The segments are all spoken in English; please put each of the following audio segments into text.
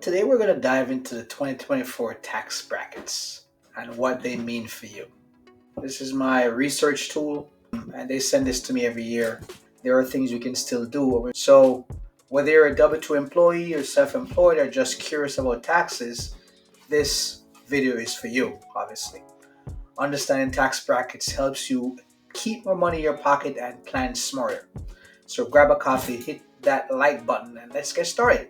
Today we're going to dive into the 2024 tax brackets and what they mean for you. This is my research tool and they send this to me every year. There are things you can still do. So whether you're a W-2 employee or self-employed or just curious about taxes, this video is for you, obviously. Understanding tax brackets helps you keep more money in your pocket and plan smarter. So grab a coffee, hit that like button, and let's get started.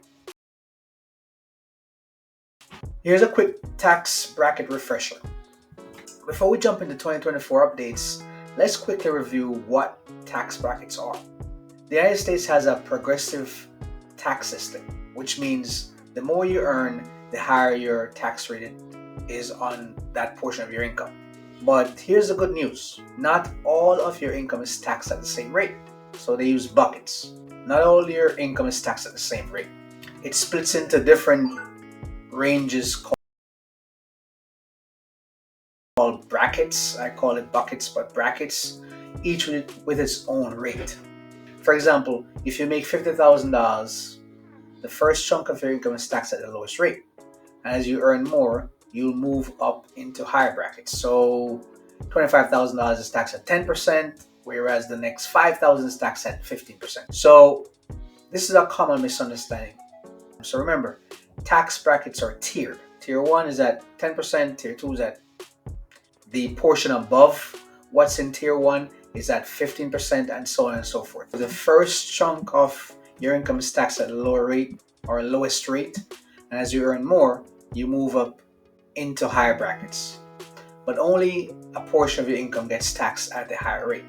Here's a quick tax bracket refresher. Before we jump into 2024 updates, let's quickly review what tax brackets are. The United States has a progressive tax system, which means the more you earn, the higher your tax rate is on that portion of your income. But here's the good news. Not all of your income is taxed at the same rate. So they use buckets. Not all your income is taxed at the same rate. It splits into different ranges called brackets. I call it buckets, but brackets, each with its own rate. For example, if you make $50,000, the first chunk of your income is taxed at the lowest rate. And as you earn more, you'll move up into higher brackets. So $25,000 is taxed at 10%, whereas the next $5,000 is taxed at 15%. So this is a common misunderstanding. So remember, tax brackets are tiered. Tier 1 is at 10%, Tier 2 is at the portion above what's in Tier 1 is at 15%, and so on and so forth. The first chunk of your income is taxed at a lower rate or lowest rate, and as you earn more, you move up into higher brackets. But only a portion of your income gets taxed at the higher rate.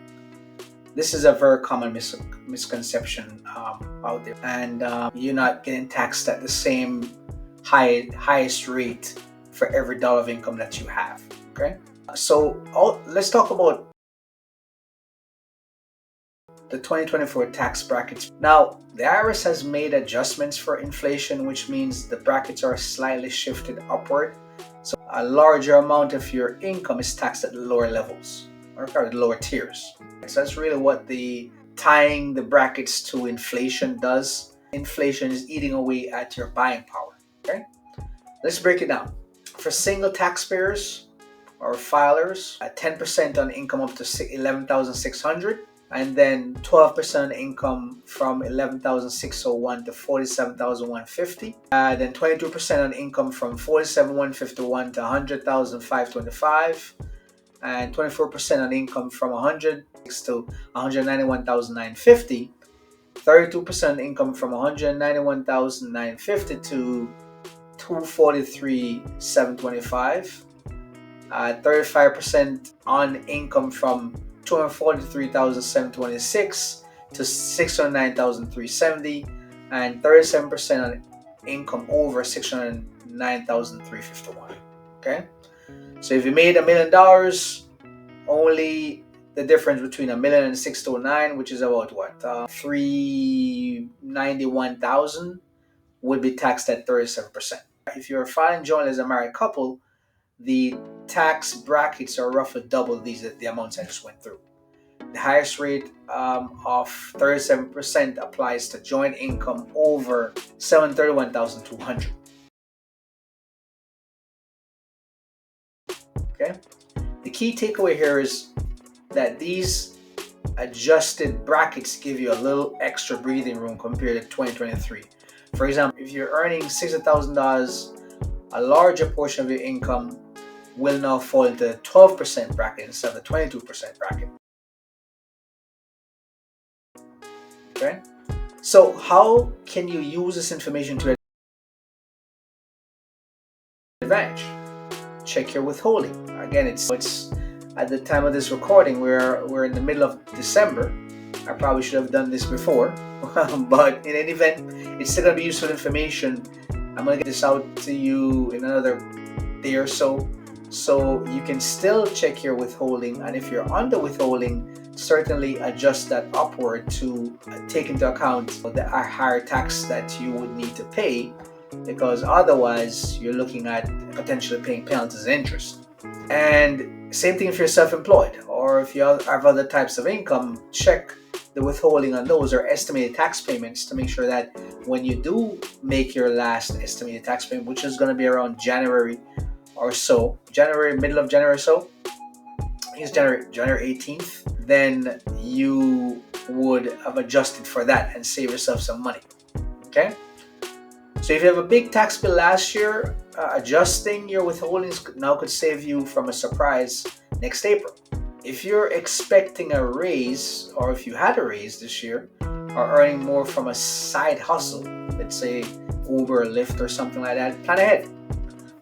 This is a very common misconception out there, and you're not getting taxed at the same highest rate for every dollar of income that you have. Okay, so let's talk about the 2024 tax brackets. Now, the IRS has made adjustments for inflation, which means the brackets are slightly shifted upward. So a larger amount of your income is taxed at the lower levels or the lower tiers. So that's really what tying the brackets to inflation does. Inflation is eating away at your buying power. Okay, let's break it down. For single taxpayers or filers, at 10% on income up to $11,600, and then 12% on income from $11,601 to $47,150. Then 22% on income from $47,151 to $100,525, and 24% on income from $100,000 to $191,950. 32% on income from $191,950 to $243,725. 35% on income from $243,726 to $609,370, and 37% on income over $609,351. Okay, so if you made $1 million, only the difference between $1 million and $609,000, which is about what, $391,000, would be taxed at 37%. If you're filing jointly as a married couple, the tax brackets are roughly double the amounts I just went through. The highest rate of 37% applies to joint income over $731,200. Okay, the key takeaway here is that these adjusted brackets give you a little extra breathing room compared to 2023. For example, if you're earning $60,000, a larger portion of your income will now fall into the 12% bracket instead of the 22% bracket. Okay, so how can you use this information to your advantage? Check your withholding. Again, it's at the time of this recording, we're in the middle of December. I probably should have done this before, but in any event, it's still gonna be useful information. I'm gonna get this out to you in another day or so you can still check your withholding, and if you're under withholding, certainly adjust that upward to take into account the higher tax that you would need to pay, because otherwise you're looking at potentially paying penalties and interest. And same thing if you're self-employed or if you have other types of income, check the withholding on those or estimated tax payments to make sure that when you do make your last estimated tax payment, which is going to be around January or so, middle of January or so, I think it's January 18th, then you would have adjusted for that and save yourself some money. Okay? So if you have a big tax bill last year, adjusting your withholdings now could save you from a surprise next April. If you're expecting a raise, or if you had a raise this year, or earning more from a side hustle, let's say Uber, Lyft, or something like that, plan ahead.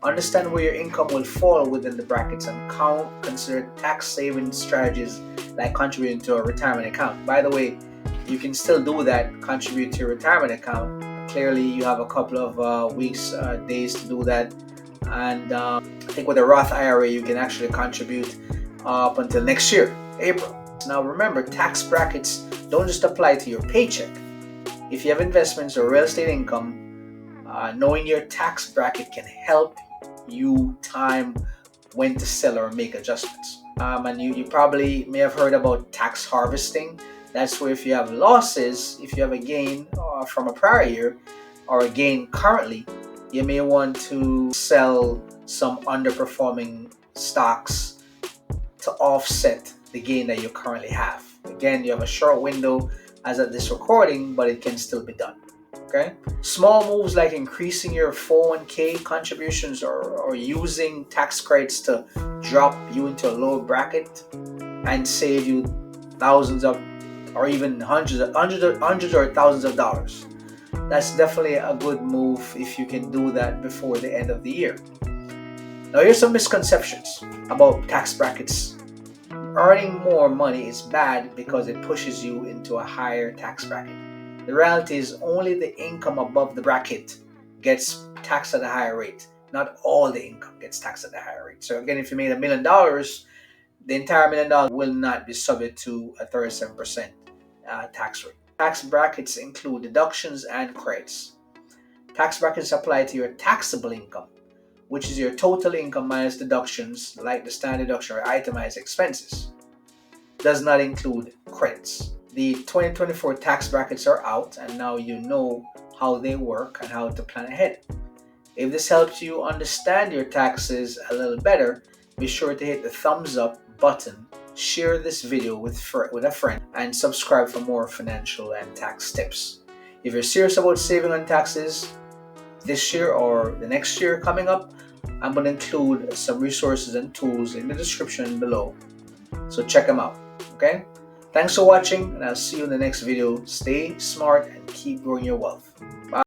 Understand where your income will fall within the brackets and consider tax saving strategies like contributing to a retirement account. By the way, you can still do that, contribute to your retirement account. Clearly, you have a couple of days to do that. And I think with a Roth IRA, you can actually contribute up until next year, April. Now remember, tax brackets don't just apply to your paycheck. If you have investments or real estate income, knowing your tax bracket can help you time when to sell or make adjustments. And you probably may have heard about tax harvesting. That's where if you have losses, if you have a gain from a prior year or a gain currently, you may want to sell some underperforming stocks to offset the gain that you currently have. Again, you have a short window as of this recording, but it can still be done. Okay? Small moves like increasing your 401k contributions or using tax credits to drop you into a lower bracket and save you thousands of, or even hundreds or thousands of dollars. That's definitely a good move if you can do that before the end of the year. Now here's some misconceptions about tax brackets. Earning more money is bad because it pushes you into a higher tax bracket. The reality is only the income above the bracket gets taxed at a higher rate. Not all the income gets taxed at a higher rate. So again, if you made $1 million, the entire $1 million will not be subject to a 37% tax rate. Tax brackets include deductions and credits. Tax brackets apply to your taxable income, which is your total income minus deductions like the standard deduction or itemized expenses. Does not include credits. The 2024 tax brackets are out, and now you know how they work and how to plan ahead. If this helps you understand your taxes a little better, be sure to hit the thumbs up button, share this video with a friend, and subscribe for more financial and tax tips. If you're serious about saving on taxes this year or the next year coming up, I'm going to include some resources and tools in the description below, so check them out. Okay? Thanks for watching, and I'll see you in the next video. Stay smart and keep growing your wealth. Bye.